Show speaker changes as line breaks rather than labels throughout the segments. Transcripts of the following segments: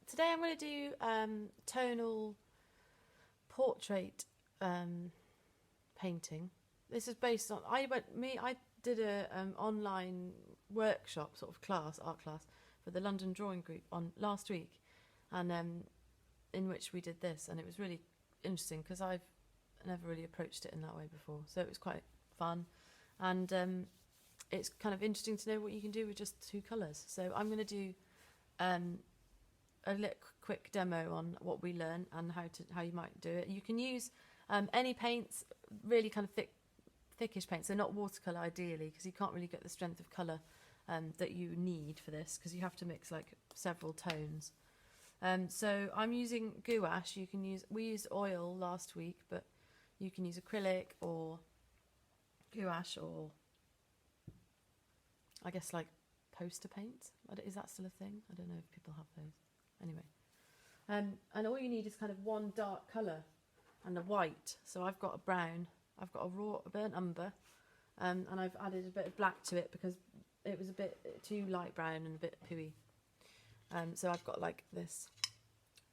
Today I'm going to do tonal portrait painting. This is based on I did a online workshop sort of art class for the London Drawing Group on last week, and in which we did this, and it was really interesting because I've never really approached it in that way before, so it was quite fun, and it's kind of interesting to know what you can do with just two colours. So I'm going to do a quick demo on what we learn and how you might do it. You can use any paints, really kind of thickish paints, so not watercolour ideally, because you can't really get the strength of colour that you need for this, because you have to mix like several tones. So I'm using gouache. We used oil last week, but you can use acrylic or gouache, or I guess like poster paint. Is that still a thing? I don't know if people have those. Anyway, and all you need is kind of one dark colour and a white. So I've got a brown, I've got a burnt umber, and I've added a bit of black to it because it was a bit too light brown and a bit pooey. So I've got like this,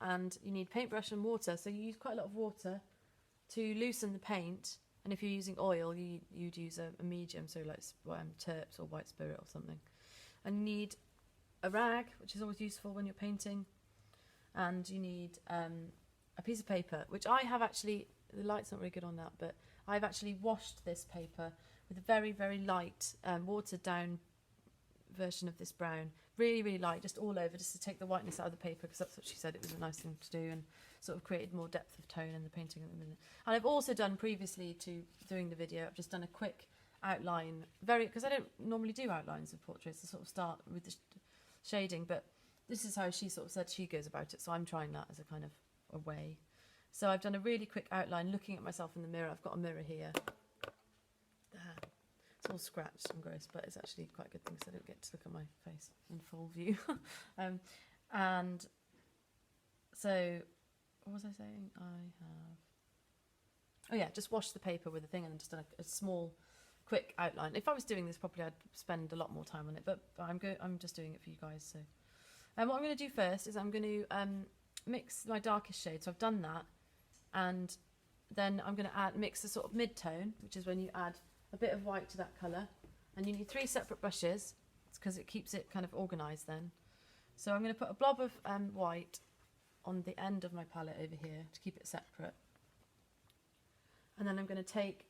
and you need paintbrush and water. So you use quite a lot of water to loosen the paint, and if you're using oil, you'd use a medium, so like terps or white spirit or something. And you need a rag, which is always useful when you're painting, and you need a piece of paper, which I have actually, the light's not really good on that, but I've actually washed this paper with a very, very light watered down version of this brown, really light, just all over, just to take the whiteness out of the paper, because that's what she said it was a nice thing to do, and sort of created more depth of tone in the painting at the minute. And I've also done, previously to doing the video, I've just done a quick outline, because I don't normally do outlines of portraits. I sort of start with the shading, but this is how she sort of said she goes about it, so I'm trying that as a kind of a way. So I've done a really quick outline looking at myself in the mirror. I've got a mirror here. There. It's all scratched and gross, but it's actually quite a good thing, so I don't get to look at my face in full view. And so, what was I saying? Oh yeah, just washed the paper with a thing and then just done a small quick outline. If I was doing this properly, I'd spend a lot more time on it, but I'm just doing it for you guys. So what I'm going to do first is I'm going to mix my darkest shade. So I've done that, and then I'm going to mix the sort of mid-tone, which is when you add a bit of white to that colour, and you need 3 separate brushes because it keeps it kind of organised then. So I'm going to put a blob of white on the end of my palette over here to keep it separate, and then I'm going to take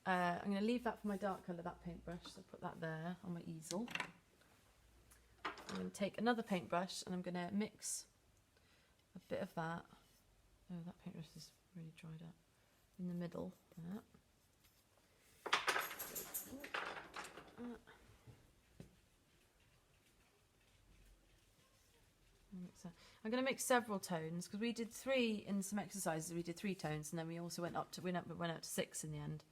I'm going to leave that for my dark colour, that paintbrush, so put that there on my easel. I'm going to take another paintbrush and I'm going to mix a bit of that. Oh, that paintbrush is really dried up. In the middle, that. I'm going to mix several tones, because we did 3 in some exercises. We did 3 tones, and then we also went up to 6 in the end.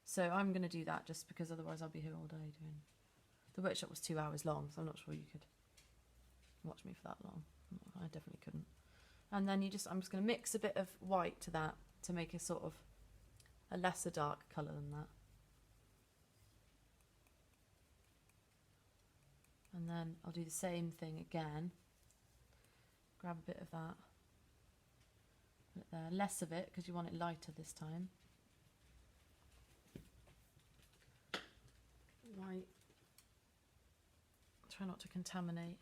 So I'm going to do that just because otherwise I'll be here all day doing. The workshop was 2 hours long, so I'm not sure you could watch me for that long. I definitely couldn't. And then I'm just going to mix a bit of white to that to make a sort of a lesser dark colour than that. And then I'll do the same thing again. Grab a bit of that. Put it there. Less of it because you want it lighter this time. Right. Try not to contaminate.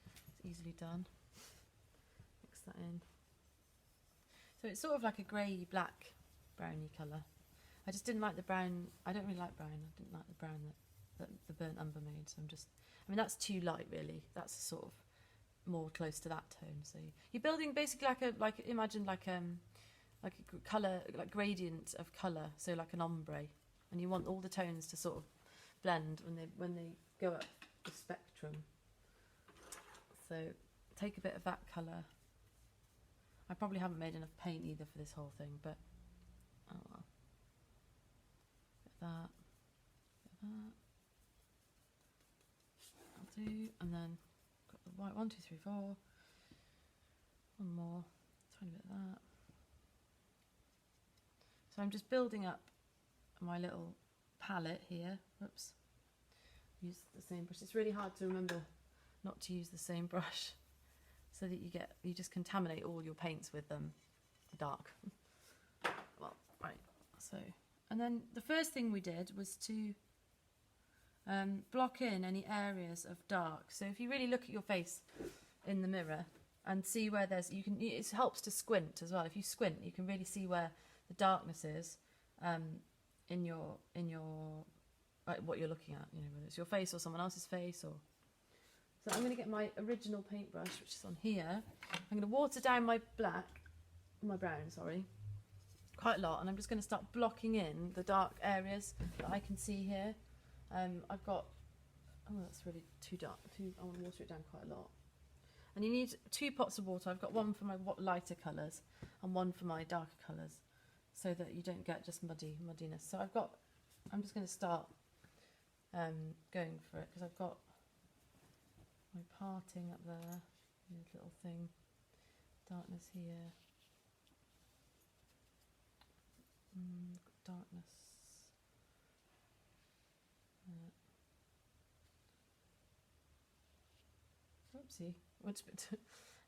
It's easily done. Mix that in. So it's sort of like a grey, black, browny colour. I just didn't like the brown. I don't really like brown. I didn't like the brown that the burnt umber made. So that's too light really. That's sort of more close to that tone. So you're building basically imagine like a colour, like gradient of colour. So like an ombre, and you want all the tones to sort of blend when they go up the spectrum. So take a bit of that colour. I probably haven't made enough paint either for this whole thing, but oh well. Bit of that, bit of that. I'll do, and then got the white 1, 2, 3, 4. One more, tiny bit of that. So I'm just building up my little palette here. Whoops. Use the same brush. It's really hard to remember not to use the same brush so that you just contaminate all your paints with dark. Well, right, so, and then the first thing we did was to block in any areas of dark. So if you really look at your face in the mirror and see where it helps to squint as well. If you squint, you can really see where the darkness is in your what you're looking at, you know, whether it's your face or someone else's face. Or so I'm going to get my original paintbrush, which is on here. I'm going to water down my brown, sorry, quite a lot, and I'm just going to start blocking in the dark areas that I can see here. I've got, oh, that's really too dark. I want to water it down quite a lot. And you need 2 pots of water. I've got one for my lighter colours and one for my darker colours, so that you don't get just muddiness. So I'm just going to start going for it, because I've got my parting up there, this little thing, darkness here, darkness. Oopsie.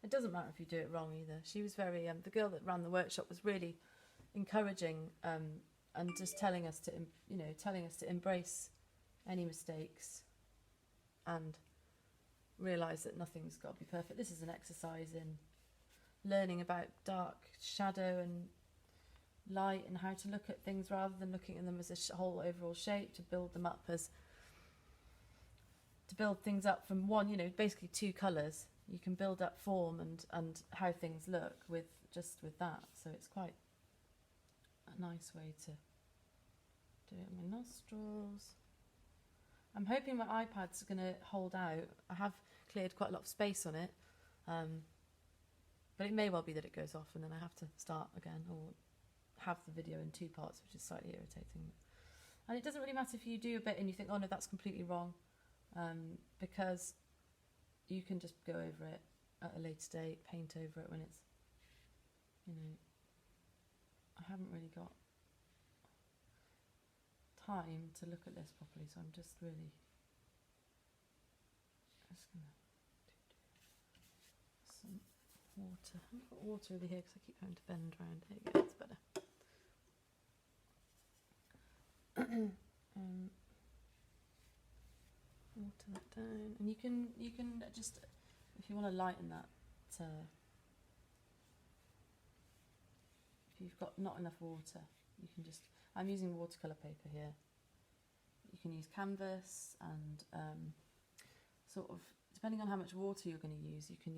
It doesn't matter if you do it wrong either. She was very, the girl that ran the workshop was really encouraging and just telling us to embrace any mistakes and realise that nothing's got to be perfect. This is an exercise in learning about dark, shadow and light, and how to look at things rather than looking at them as a whole overall shape, to build them up to build things up from one, you know, basically 2 colours. You can build up form and how things look with that. So it's quite a nice way to do it. My nostrils. I'm hoping my iPad's going to hold out. I have cleared quite a lot of space on it, but it may well be that it goes off and then I have to start again, or have the video in 2 parts, which is slightly irritating. And it doesn't really matter if you do a bit and you think, oh no, that's completely wrong, because you can just go over it at a later date, paint over it when it's, you know, I haven't really got time to look at this properly, so I'm just going to some water. I've got water over here because I keep having to bend around. There you go, it's better. Water that down, and you can just, if you want to lighten that, if you've got not enough water, you can just, I'm using watercolour paper here. You can use canvas, and sort of depending on how much water you're going to use, you can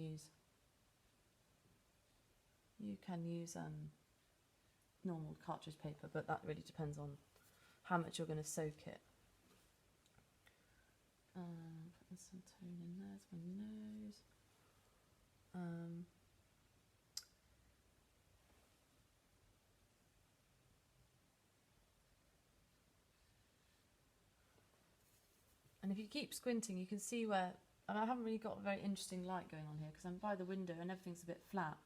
use normal cartridge paper, but that really depends on how much you're going to soak it. Putting some tone in there, it's my nose. And if you keep squinting, you can see where, and I haven't really got a very interesting light going on here because I'm by the window and everything's a bit flat,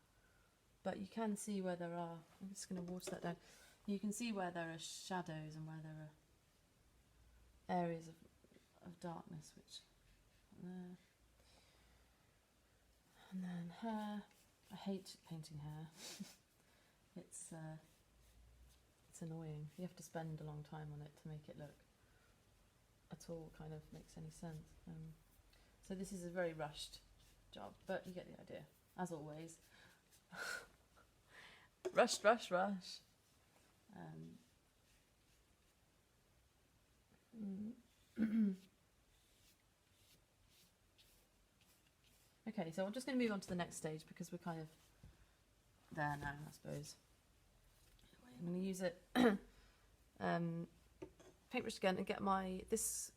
but you can see where there are, I'm just going to water that down, you can see where there are shadows and where there are areas of darkness, which there. And then hair. I hate painting hair. It's annoying. You have to spend a long time on it to make it look at all kind of makes any sense. So this is a very rushed job, but you get the idea, as always. Rush, rush, rush. Okay, so I'm just going to move on to the next stage because we're kind of there now, I suppose. I'm going to use it paintbrush again and get my this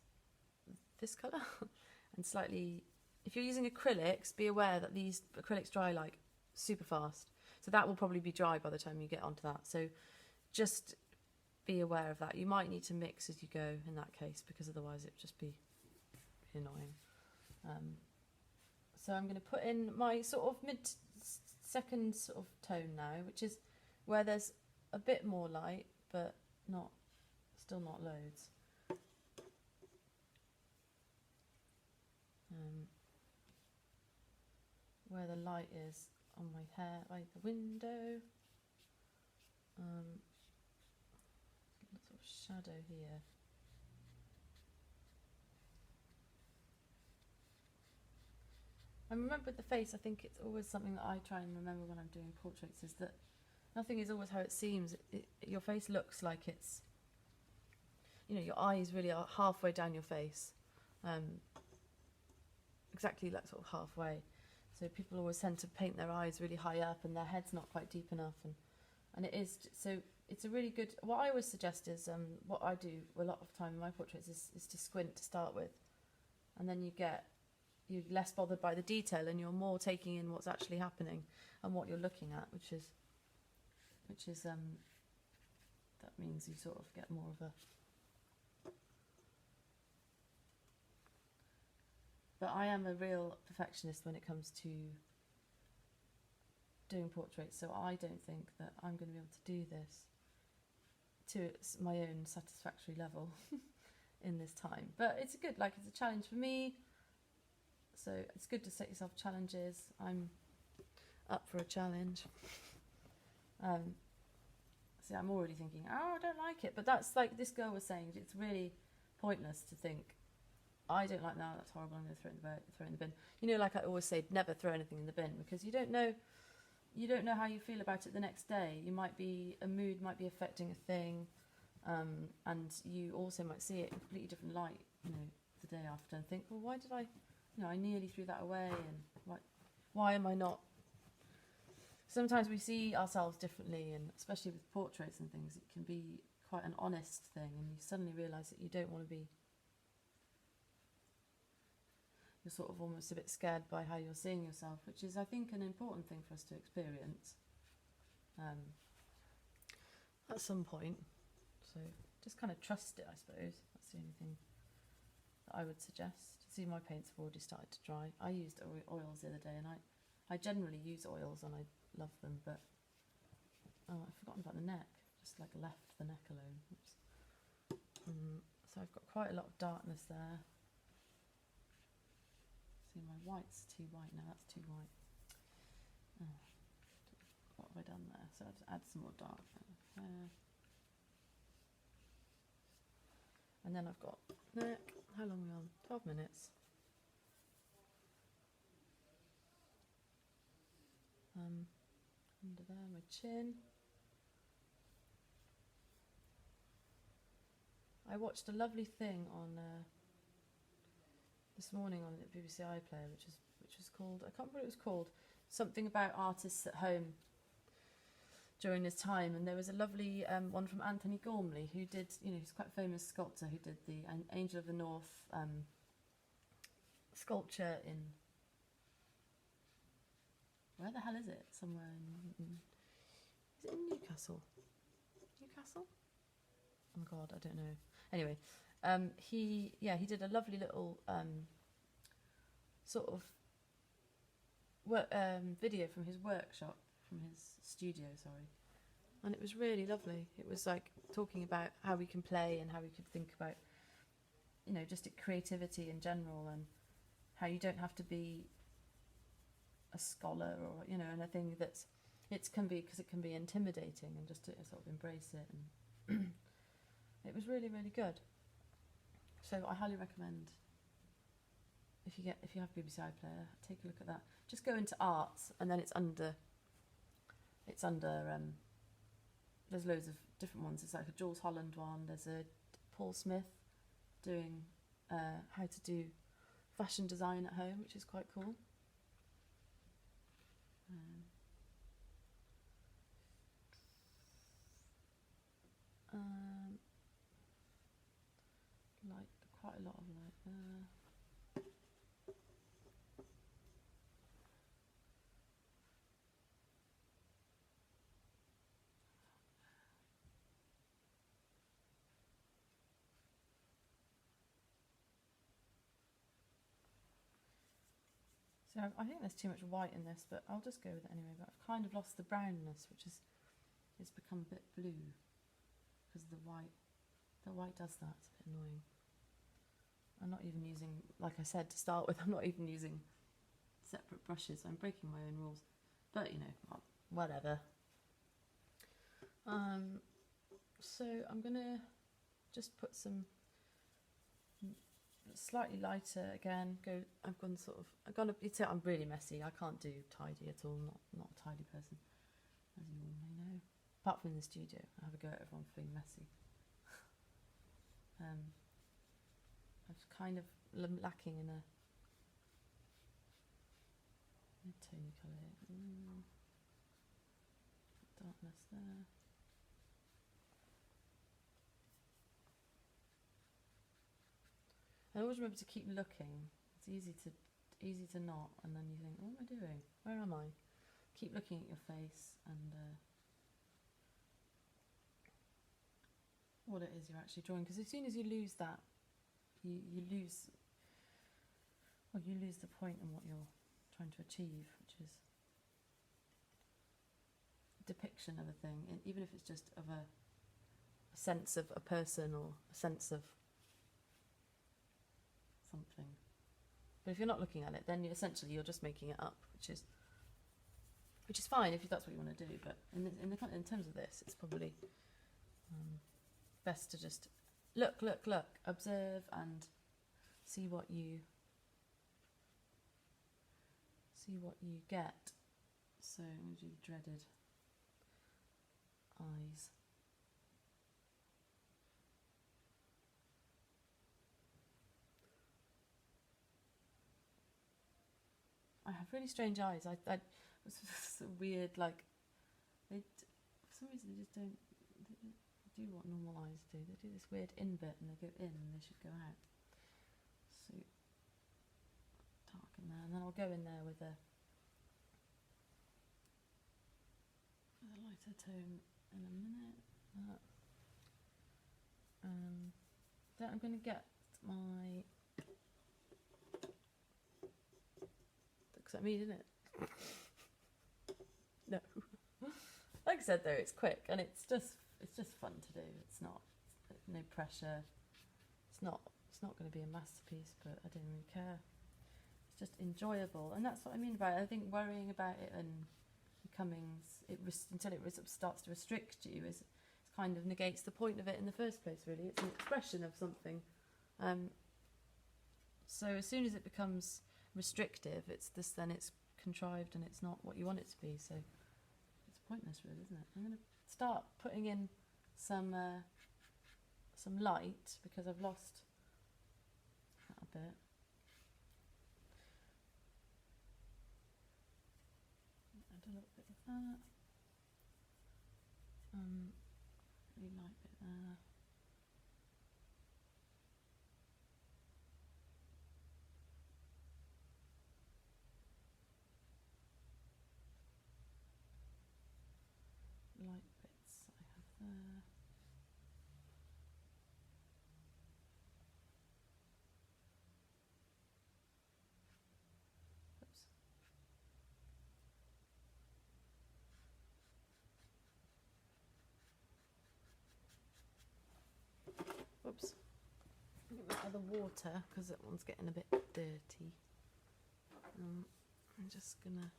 colour and slightly, if you're using acrylics, be aware that these acrylics dry like super fast, so that will probably be dry by the time you get onto that, so just be aware of that. You might need to mix as you go in that case, because otherwise it would just be annoying. So I'm going to put in my sort of mid-second sort of tone now, which is where there's a bit more light, but still not loads. where the light is on my hair by the window. Sort of shadow here. I remember with the face, I think it's always something that I try and remember when I'm doing portraits, is that nothing is always how it seems. Your face looks like it's, you know, your eyes really are halfway down your face. Exactly like sort of halfway. So people always tend to paint their eyes really high up and their head's not quite deep enough. And it is, so it's a really good, what I always suggest is, what I do a lot of time in my portraits is to squint to start with. And then you're less bothered by the detail and you're more taking in what's actually happening and what you're looking at, which is that means you sort of get more of a. But I am a real perfectionist when it comes to doing portraits, so I don't think that I'm going to be able to do this to my own satisfactory level in this time. But it's it's a challenge for me. So it's good to set yourself challenges. I'm up for a challenge. See, I'm already thinking, oh, I don't like it. But that's like this girl was saying, it's really pointless to think, I don't like that, that's horrible, I'm going to throw it in the bin. You know, like I always say, never throw anything in the bin, because you don't know how you feel about it the next day. A mood might be affecting a thing, and you also might see it in a completely different light, you know, the day after, and think, well, why did I nearly threw that away, and why am I not? Sometimes we see ourselves differently, and especially with portraits and things, it can be quite an honest thing, and you suddenly realise that you don't want to be. You're sort of almost a bit scared by how you're seeing yourself, which is, I think, an important thing for us to experience at some point. So just kind of trust it, I suppose. That's the only thing that I would suggest. See, my paints have already started to dry. I used oils the other day, and I generally use oils and I love them, but I've forgotten about the neck. Just left the neck alone. So I've got quite a lot of darkness there. See, my white's too white now. That's too white. What have I done there? So I'll just add some more dark there. And then I've got neck. How long are we on? 12 minutes. Under there, my chin. I watched a lovely thing on this morning on the BBC iPlayer, which was called, I can't remember what it was called, something about artists at home during this time, and there was a lovely one from Anthony Gormley, who did, he's quite a famous sculptor, who did the Angel of the North sculpture in, where the hell is it? Somewhere in is it in Newcastle? Newcastle? Oh God, I don't know. Anyway, he did a lovely little sort of video from his workshop, from his studio, sorry. And it was really lovely. It was like talking about how we can play and how we could think about, just creativity in general, and how you don't have to be a scholar or, and a thing that's, it can be intimidating, and just to sort of embrace it. And it was really, really good. So I highly recommend, if you have BBC iPlayer, take a look at that. Just go into arts, and then it's under there's loads of different ones. It's like a Jules Holland one. There's a Paul Smith doing how to do fashion design at home, which is quite cool. Light, quite a lot of light there. So I think there's too much white in this, but I'll just go with it anyway. But I've kind of lost the brownness, which is, it's become a bit blue because the white does that. It's a bit annoying. I'm not even using, like I said to start with, I'm not even using separate brushes. I'm breaking my own rules, but you know, whatever. So I'm gonna just put some slightly lighter again. I've gone sort of. I'm really messy. I can't do tidy at all. Not a tidy person, as you all may know. Apart from in the studio, I have a go at everyone for being messy. I was kind of lacking in a mid-tone colour here. Darkness there. I always remember to keep looking. It's easy to not, and then you think, what am I doing? Where am I? Keep looking at your face and what it is you're actually drawing. Because as soon as you lose that, you lose the point in what you're trying to achieve, which is a depiction of a thing, and even if it's just of a sense of a person or a sense of something. But if you're not looking at it, then you're just making it up, which is fine if that's what you want to do. But in terms of this, it's probably best to just look, observe, and see what you get. So I'm going to do the dreaded eyes. I have really strange eyes. It's weird, like for some reason they just don't do what normal eyes do. They do this weird in bit and they go in and they should go out. So darken there, and then I'll go in there with a lighter tone in a minute. Then I'm going to get my. Looks at me, isn't it? No. Like I said though, it's quick and it's just fun to do. It's not no pressure. It's not going to be a masterpiece, but I don't really care. It's just enjoyable, and that's what I mean by it. I think worrying about it and until it starts to restrict you is kind of negates the point of it in the first place. Really, it's an expression of something. So as soon as it becomes restrictive, then it's contrived and it's not what you want it to be. So it's pointless, really, isn't it? I'm going to start putting in some light because I've lost that a bit. Add a little bit of that. Really light bit there. Light bits I have there. Oops. Oops. Get my other water because that one's getting a bit dirty. I'm just gonna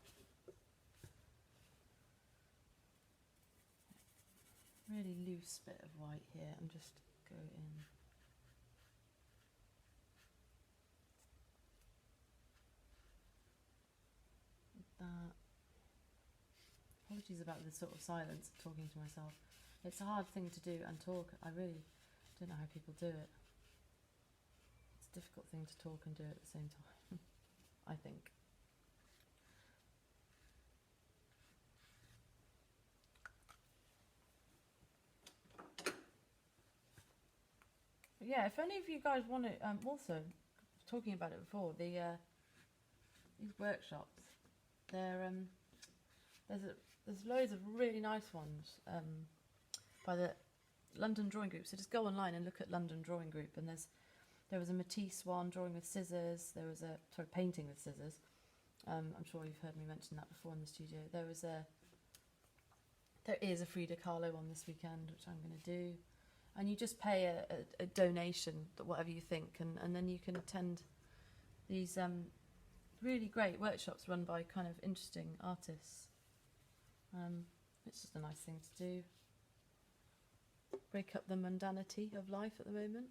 really loose bit of white here and just go in. With that. Apologies about this sort of silence, talking to myself. It's a hard thing to do and talk. I really don't know how people do it. It's a difficult thing to talk and do at the same time, I think. Yeah, if any of you guys want to, also talking about it before, these workshops, there's loads of really nice ones by the London Drawing Group. So just go online and look at London Drawing Group, and there was a Matisse one, drawing with scissors. There was painting with scissors. I'm sure you've heard me mention that before in the studio. There is a Frida Kahlo one this weekend, which I'm going to do. And you just pay a donation, whatever you think, and then you can attend these really great workshops run by kind of interesting artists. It's just a nice thing to do. Break up the mundanity of life at the moment.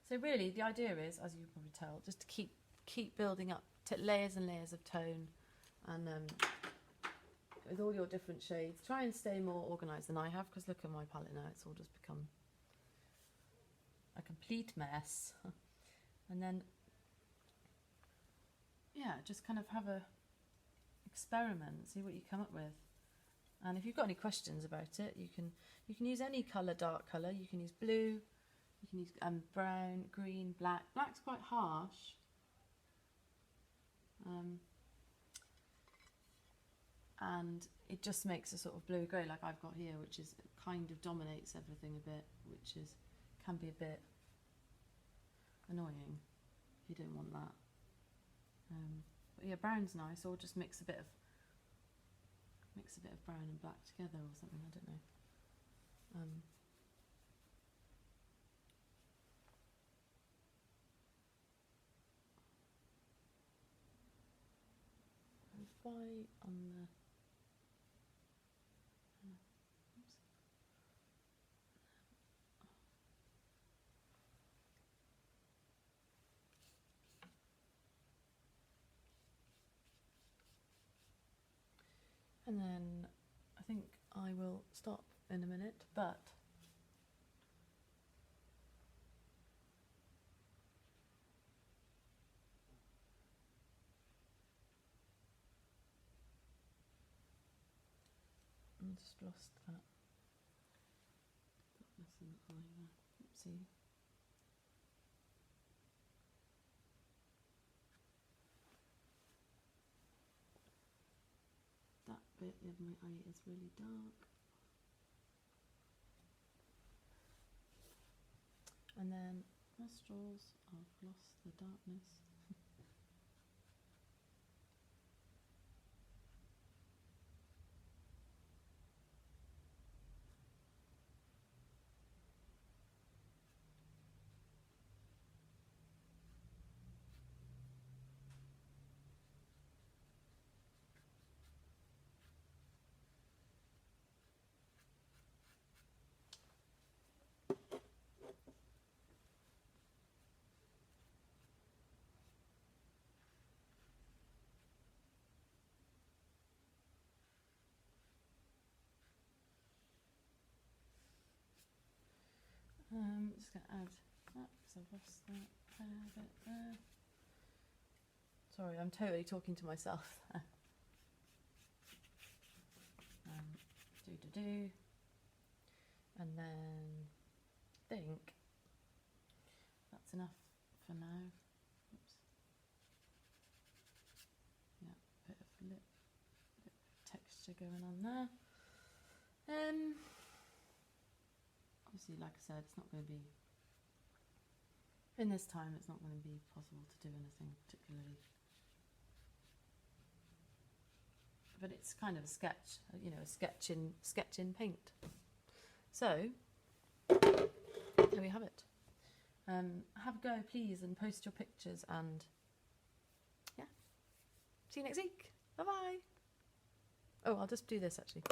So really the idea is, as you can probably tell, just to keep building up layers and layers of tone, and with all your different shades. Try and stay more organised than I have, because look at my palette now, it's all just become a complete mess. And then, yeah, just kind of have a experiment, see what you come up with. And if you've got any questions about it, you can use any colour, dark colour. You can use blue, you can use brown, green, black. Black's quite harsh. And it just makes a sort of blue grey like I've got here, which is kind of dominates everything a bit, which is can be a bit annoying if you don't want that. But yeah, brown's nice, or just mix a bit of brown and black together or something, I don't know. White on the oops. And then I think I will stop in a minute, but I just lost that. Oopsie. That bit of my eye is really dark. And then nostrils, I've lost the darkness. Just going to add that because I've lost that bit there. Sorry, I'm totally talking to myself there. And then I think that's enough for now. Oops. Yeah, bit of lip texture going on there. Obviously, like I said, it's not going to be, in this time, it's not going to be possible to do anything particularly. But it's kind of a sketch, you know, a sketch in paint. So, there we have it. Have a go, please, and post your pictures, and yeah, see you next week. Bye-bye. Oh, I'll just do this, actually.